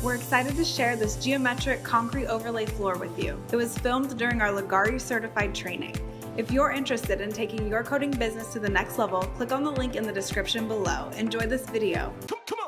We're excited to share this geometric concrete overlay floor with you. It was filmed during our Ligari certified training. If you're interested in taking your coding business to the next level, click on the link in the description below. Enjoy this video. Come on.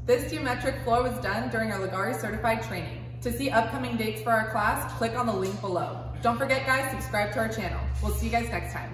This geometric floor was done during our Ligari certified training. To see upcoming dates for our class, click on the link below. Don't forget guys, subscribe to our channel. We'll see you guys next time.